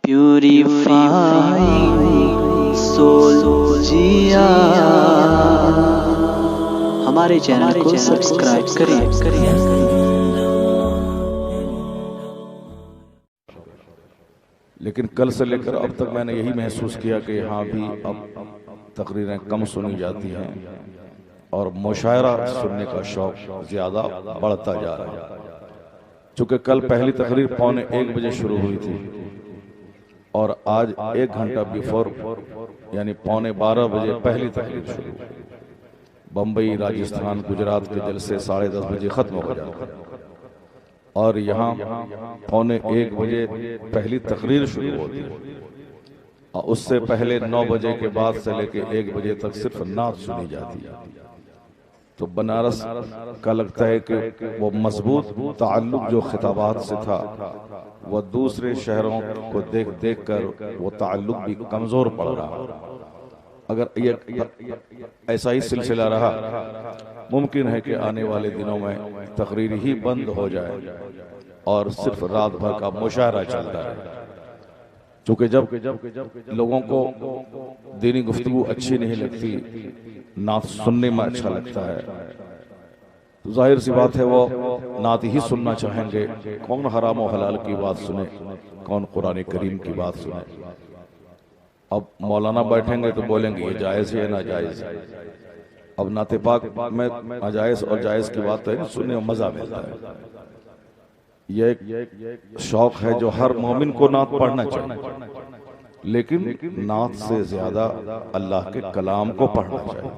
Purifying soul जिया। हमारे channel को subscribe करें। लेकिन कल से लेकर अब तक मैंने यही महसूस किया कि यहाँ भी अब तकरीरें कम सुनी जाती हैं और मुशायरा सुनने का शौक ज़्यादा बढ़ता जा रहा है। चूँकि कल पहली तकरीर 1:45 शुरू हुई थी और आज 1 घंटा बिफोर यानी 11:15 पहली तकरीर शुरू हुई। बम्बई, राजस्थान, गुजरात के जलसे 10:30 बजे ख़त्म हो जाते हैं और यहाँ 1:45 पहली तकरीर शुरू होती है और उससे पहले 9 बजे के बाद से लेके 1 बजे तक सिर्फ नात सुनी जाती है। तो बनारस का लगता है कि वो मजबूत ताल्लुक जो खिताबात से था वह दूसरे शहरों को देख देख कर वो ताल्लुक भी कमज़ोर पड़ रहा। अगर ये ऐसा ही सिलसिला रहा मुमकिन है कि आने वाले दिनों में तकरीर ही बंद हो जाए और सिर्फ रात भर का मुशायरा चलता रहे। क्योंकि जब लोगों को दीनी गुफ्तगू अच्छी नहीं लगती, नात सुनने में अच्छा लगता है, तो जाहिर सी बात है वो नात ही सुनना चाहेंगे। कौन हराम और हलाल की बात सुने, कौन कुरान करीम की बात सुने। अब मौलाना बैठेंगे तो बोलेंगे ये जायज़ है ना जायज़ है। अब नाते पाक में नाजायज़ और जायज़ की बात तो है, सुनने में मज़ा मिलता है। ये एक शौक है जो हर मोमिन को नात पढ़ना चाहिए, लेकिन नात से ज्यादा अल्लाह के कलाम को पढ़ना चाहिए।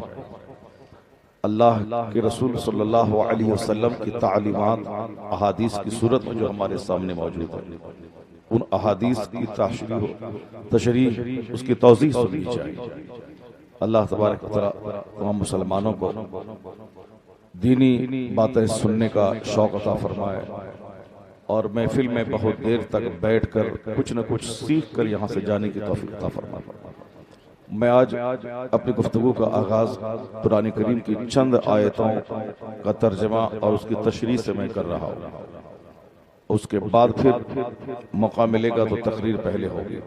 अल्लाह के रसूल सल्लल्लाहु अलैहि वसल्लम की तालीमात अहादीस की सूरत में जो हमारे सामने मौजूद है, उन अहादीस की तशरीह उसकी तौज़ीह सुननी चाहिए। अल्लाह तबारक व तआला तमाम मुसलमानों को दीनी बातें सुनने का शौक अता फरमाए और महफिल में बहुत देर तक बैठकर कुछ न कुछ सीख कर यहाँ से जाने की तौफीक अता फरमाए। मैं आज अपनी गुफ्तगू का आगाज कुरान करीम की चंद आयतों का तर्जमा और उसकी तशरीह से मैं कर रहा हूँ। उसके बाद फिर मौका मिलेगा तो तकरीर पहले होगी।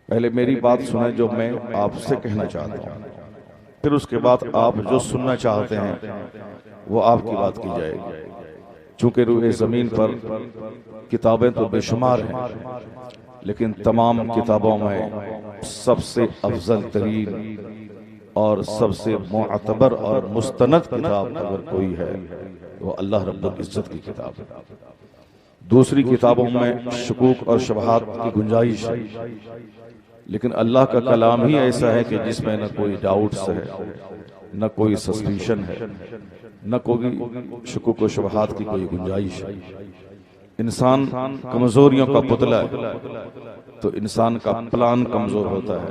पहले मेरी बात सुने जो मैं आपसे कहना चाहता हूँ, फिर उसके बाद आप जो सुनना चाहते हैं वो आपकी बात की जाएगी। चूंकि रूए ज़मीन पर किताबें तो बेशुमार हैं, लेकिन तमाम किताबों में सबसे अफजल तरीन और सबसे मुअतबर और मुस्तनद किताब अगर कोई है वो अल्लाह रब्बुल इज्जत की किताब है। दूसरी किताबों में शुकूक और शबहात की गुंजाइश है, लेकिन अल्लाह का कलाम ही ऐसा है कि जिसमें न कोई डाउट्स है, न कोई सस्पिशन है, न कोई शुकूक व शुबहात की कोई गुंजाइश है। इंसान कमजोरियों का पुतला है, तो इंसान का प्लान कमजोर होता है,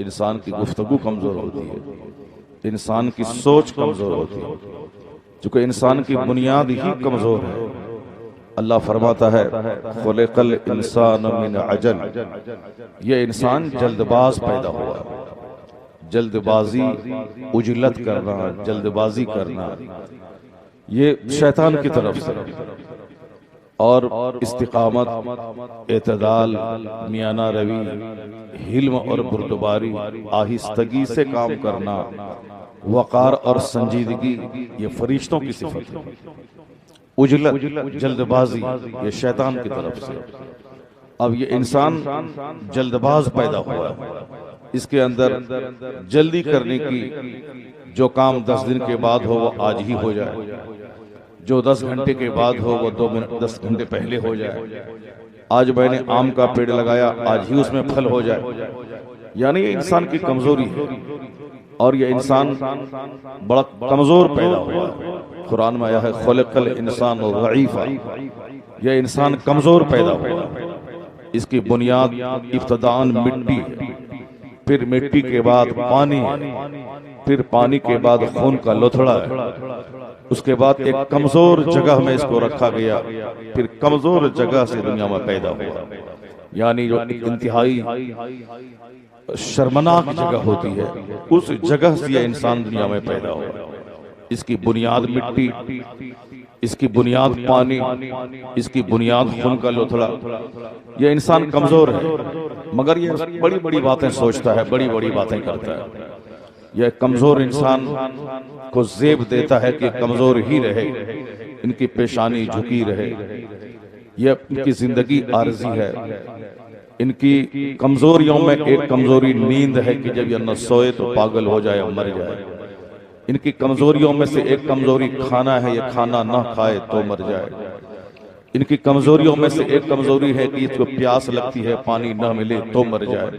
इंसान की गुफ्तगू कमजोर होती है, इंसान की सोच कमजोर होती है, क्योंकि इंसान की बुनियाद ही कमजोर है। अल्लाह फरमाता है खुलिक़ल इंसान मिन अजल, ये इंसान जल्दबाज पैदा हुआ। जल्दबाजी, उजलत करना, जल्दबाजी करना ये शैतान की तरफ से, और इस्तिकामत, एतदाल, मियाना रवी, हिल्म और बुर्दबारी, आहिस्तगी से काम करना, वक़ार और संजीदगी ये फरिश्तों की सिफत है। उजलत, जल्दबाजी ये शैतान की तरफ से। अब ये इंसान जल्दबाज पैदा हुआ है, इसके अंदर जल्दी करने की जो काम 10 दिन के बाद हो वो आज ही हो जाए, जो 10 घंटे के बाद हो वो 10 घंटे पहले हो जाए। आज मैंने आम का पेड़ लगाया, आज ही उसमें फल हो जाए। यानी ये इंसान की कमजोरी है और ये इंसान बड़ा कमजोर पैदा हुआ है। कुरान में आया है खुलिक़ल इंसान ज़ईफ़ा, यह इंसान कमजोर पैदा हुआ है। इसकी बुनियाद इब्तिदाअन मिट्टी है, फिर मिट्टी के बाद पानी है, फिर पानी के बाद खून का लोथड़ा है, उसके बाद एक कमजोर जगह में इसको रखा गया, फिर कमजोर जगह से दुनिया में पैदा हुआ। यानी जो इंतहाई शर्मनाक जगह होती है उस जगह से यह इंसान दुनिया में पैदा हुआ। इसकी बुनियाद मिट्टी, इसकी बुनियाद पानी, इसकी बुनियाद खून का लोथड़ा। ये इंसान कमजोर है, मगर ये बड़ी बड़ी बातें सोचता है, बड़ी बड़ी बातें करता है। यह कमजोर इंसान को जेब देता है कि कमजोर ही रहे, इनकी पेशानी झुकी रहे। यह इनकी जिंदगी आरजी है। इनकी कमजोरियों में एक कमजोरी नींद है कि जब यह न सोए तो पागल हो जाए और मर जाए। इनकी कमजोरियों में से एक कमजोरी खाना है, ये खाना ना खाए तो मर जाए। इनकी कमजोरियों में से एक कमजोरी है कि इसको प्यास लगती है, पानी ना मिले तो मर जाए।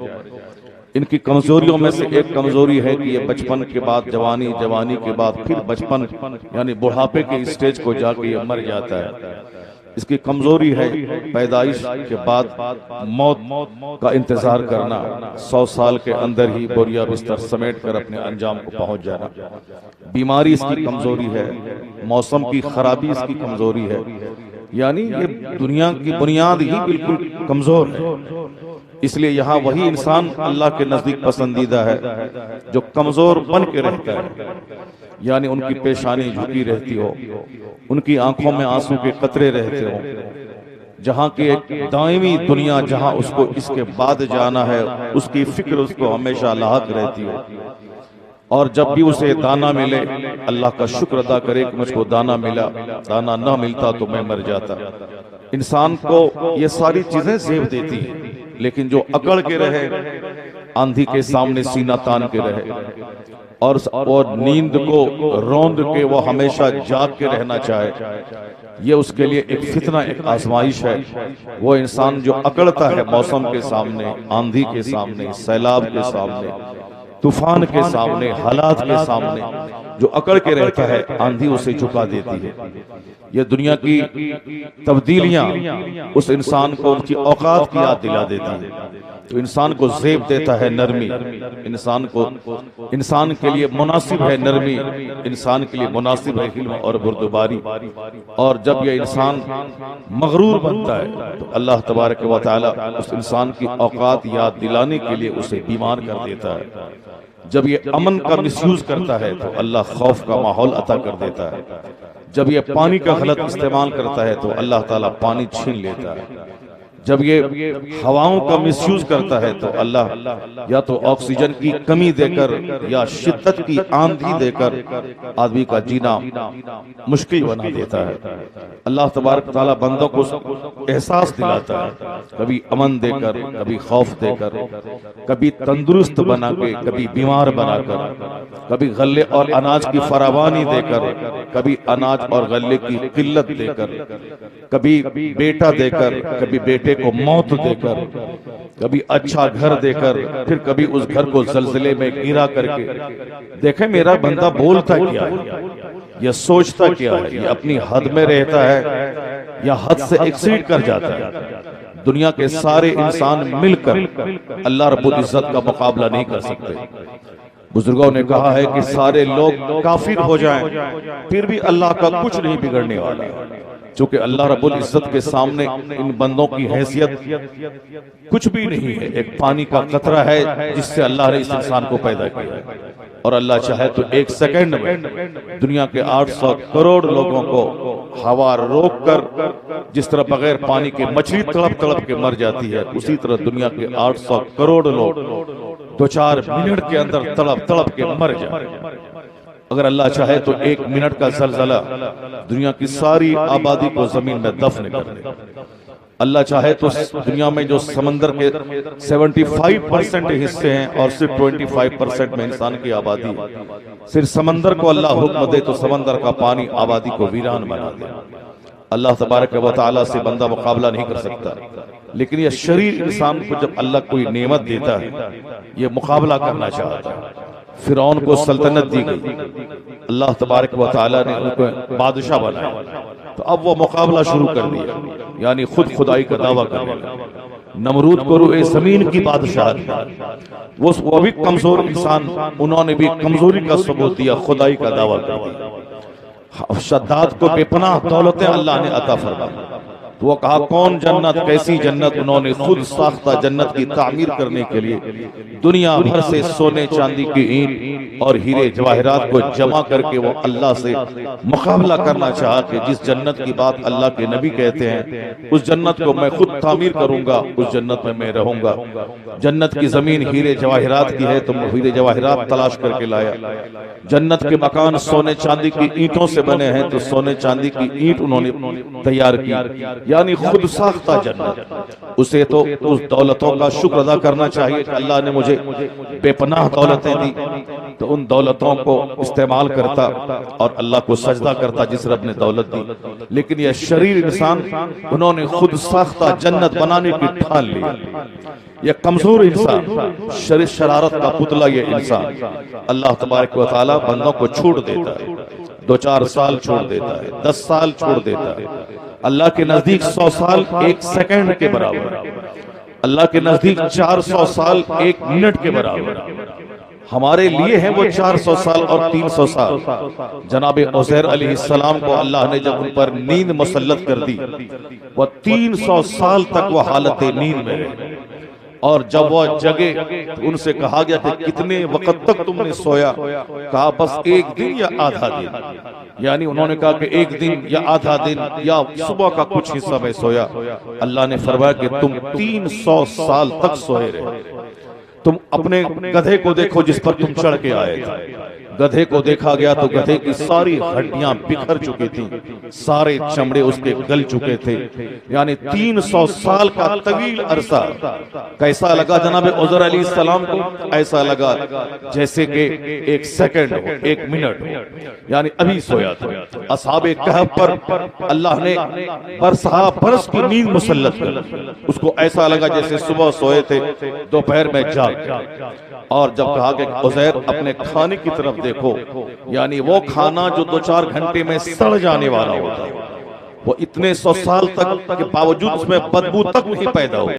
इनकी कमजोरियों में से एक कमजोरी है कि ये बचपन के बाद जवानी, जवानी के बाद फिर बचपन यानी बुढ़ापे के स्टेज को जाके ये मर जाता है। इसकी कमजोरी है पैदाइश के बाद मौत का इंतजार करना, 100 साल के अंदर ही बोरिया बिस्तर समेट कर अपने अंजाम को पहुंच जाना। बीमारी इसकी कमजोरी है, मौसम की खराबी इसकी कमजोरी है। यानी ये दुनिया की बुनियाद ही बिल्कुल कमजोर है। इसलिए यहाँ वही इंसान अल्लाह के नजदीक पसंदीदा है जो कमजोर बन के रहता है, यानी उनकी पेशानी झुकी रहती हो, उनकी आंखों में आंसू के कतरे रहते हो। जहां की एक दायमी दुनिया, जहां उसको इसके बाद जाना है, उसकी फिक्र उसको हमेशा लाहक रहती हो। और जब भी उसे दाना मिले अल्लाह का शुक्र अदा करे कि मुझको दाना मिला, दाना ना मिलता तो मैं मर जाता। इंसान को ये सारी चीजें जेब देती है, लेकिन जो अकड़ के रहे, आंधी के सामने सीना तान के रहे और नींद को रौंद के वो हमेशा जाग के रहना चाहे, ये उसके लिए एक फितना, एक आजमाइश है। वो इंसान जो अकड़ता है मौसम के सामने, आंधी के सामने, सैलाब के सामने, तूफान के सामने, हालात के सामने जो अकड़ के रहता है, आंधी उसे झुका देती है। ये दुनिया की तब्दीलियां उस इंसान को उसकी औकात की याद दिला देती है। तो इंसान को जेब देता है नरमी, इंसान के लिए मुनासिब है नरमी, इंसान के लिए मुनासिब है हिल्म और बुर्दबारी। और जब यह इंसान मगरूर बनता है तो अल्लाह तबारक व तआला उस इंसान की औकात याद दिलाने के लिए उसे बीमार कर देता है। जब ये अमन का मिसयूज करता है तो अल्लाह खौफ का माहौल अता कर देता है। जब ये पानी का गलत इस्तेमाल करता है तो अल्लाह ताला पानी छीन लेता है। जब ये हवाओं का मिसयूज करता है तो अल्लाह या तो ऑक्सीजन की कमी देकर या शिद्दत की आंधी देकर आदमी का जीना मुश्किल बना देता है। अल्लाह तबारक ताला बंदों को एहसास दिलाता है, कभी अमन देकर, कभी खौफ देकर, कभी तंदुरुस्त बना के, कभी बीमार बनाकर, कभी गल्ले और अनाज की फरावानी देकर, कभी अनाज और गल्ले की किल्लत देकर, कभी बेटा देकर, कभी बेटे को मौत देकर, कभी अच्छा घर देकर, फिर कभी उस घर को जलजले में गिरा करके। देखें मेरा बंदा बोलता क्या है, यह सोचता क्या है, यह अपनी हद में रहता है या हद से एक्सीड कर जाता है। दुनिया के सारे इंसान मिलकर अल्लाह रब्बुल इज्जत का मुकाबला नहीं कर सकते। बुजुर्गों ने कहा है कि सारे लोग काफिर हो जाएं, फिर भी अल्लाह का कुछ नहीं बिगड़ने वाला, चूंकि अल्लाह रब्बुल इज्जत के सामने इन बंदों की हैसियत कुछ भी नहीं है। एक पानी का कतरा है जिससे अल्लाह ने इस इंसान को पैदा किया, और अल्लाह चाहे तो एक सेकंड में दुनिया के 800 करोड़ लोगों को हवा रोक कर, जिस तरह बगैर पानी के मछली तड़प तड़प के मर जाती है, उसी तरह दुनिया के 800 करोड़ लोग 2-4 मिनट के अंदर तड़प तड़प के मर जाए। अगर अल्लाह चाहे तो 1 मिनट का जलजला दुनिया की सारी आबादी को जमीन में दफन कर दे। अल्लाह चाहे तो दुनिया में जो समंदर के 75% हिस्से हैं और सिर्फ 25% में इंसान की आबादी है, सिर्फ समंदर को अल्लाह हुक्म दे तो समंदर का पानी आबादी को वीरान बना दे। अल्लाह तबारक व तआला से बंदा मुकाबला नहीं कर सकता, लेकिन यह शरीर इंसान को जब अल्लाह कोई नेमत देता है, यह मुकाबला करना चाहता है। फिरौन को सल्तनत दी गई, अल्लाह तबारक व तआला ने उनको बादशाह बनाया, तो अब वो मुकाबला शुरू कर दिया, यानी खुद खुदाई का दावा करने लगा। नमरूद को रुए जमीन की बादशाह, वो भी कमजोर इंसान, उन्होंने भी कमजोरी का सबूत दिया, खुदाई का दावा कर दिया। शद्दाद को बेपनाह दौलतें अल्लाह ने अता फरमाई, तो वो कहा कौन जन्नत, कैसी जन्नत? उन्होंने खुद साख्ता जन्नत की तामीर करने के लिए दुनिया भर से सोने चांदी की ईंट और हीरे जवाहरात को जमा करके वो अल्लाह से मुकाबला करना चाहा कि जिस जन्नत की बात अल्लाह के नबी कहते हैं उस जन्नत को मैं खुद तामीर करूंगा, उस जन्नत में मैं रहूंगा। जन्नत की जमीन हीरे जवाहरात की है तो हीरे जवाहरात तलाश करके लाया। जन्नत के मकान सोने चांदी की ईंटों से बने हैं तो सोने चांदी की ईंट उन्होंने तैयार की, यानी खुद साख्ता जन्नत। उसे तो उस दौलतों का शुक्र अदा करना चाहिए कि अल्लाह ने मुझे बेपनाह दौलतें दी, तो उन दौलतों को इस्तेमाल करता और अल्लाह को सजदा करता जिस रब ने दौलत दी। लेकिन यह शरीर इंसान उन्होंने खुद साख्ता जन्नत बनाने की ठान ली। यह कमजोर इंसान, शरीर शरारत का पुतला ये इंसान, अल्लाह तबारक व तआला बंदों को छोड़ देता है, 2-4 साल छोड़ देता है, 10 साल छोड़ देता है। अल्लाह के नजदीक 100 साल 1 सेकंड के बराबर, अल्लाह के नजदीक 400 साल 1 मिनट के बराबर। हमारे लिए है वो 400 साल और 300 साल। जनाब उज़ैर अलैहिस्सलाम को अल्लाह ने जब उन पर नींद मुसल्लत कर दी, वह 300 साल तक वह हालत नींद में रहे। और जब वह जगे तो उनसे कहा गया कि कितने वक्त तक तुमने सोया? कहा बस 1 दिन या आधा दिन। यानी उन्होंने कहा कि 1 दिन या आधा दिन या सुबह का कुछ हिस्सा में सोया। अल्लाह ने फरमाया कि तुम 300 साल तक सोए रहे। तुम अपने गधे को देखो जिस पर तुम चढ़ के आए थे। गधे को देखा गया तो गधे की सारी हड्डियां बिखर चुकी थी, सारे चमड़े उसके गल चुके थे। यानी 300 साल का तवील अरसा। कैसा लगा जनाब उज़ैर अलैहिस्सलाम को? ऐसा लगा जैसे कि 1 सेकंड हो, 1 मिनट हो, यानी अभी सोया था। असहाबे कहफ पर अल्लाह ने बरसहा बरस की नींद मुसल्लत कर, उसको ऐसा लगा जैसे सुबह सोए थे, दोपहर में जाग। और जब कहा कि उज़ैर अपने खाने की तरफ देखो, यानी वो खाना जो 2-4 घंटे में सड़ जाने वाला होता है, वो इतने 100 साल तक के बावजूद उसमें बदबू तक नहीं पैदा हो।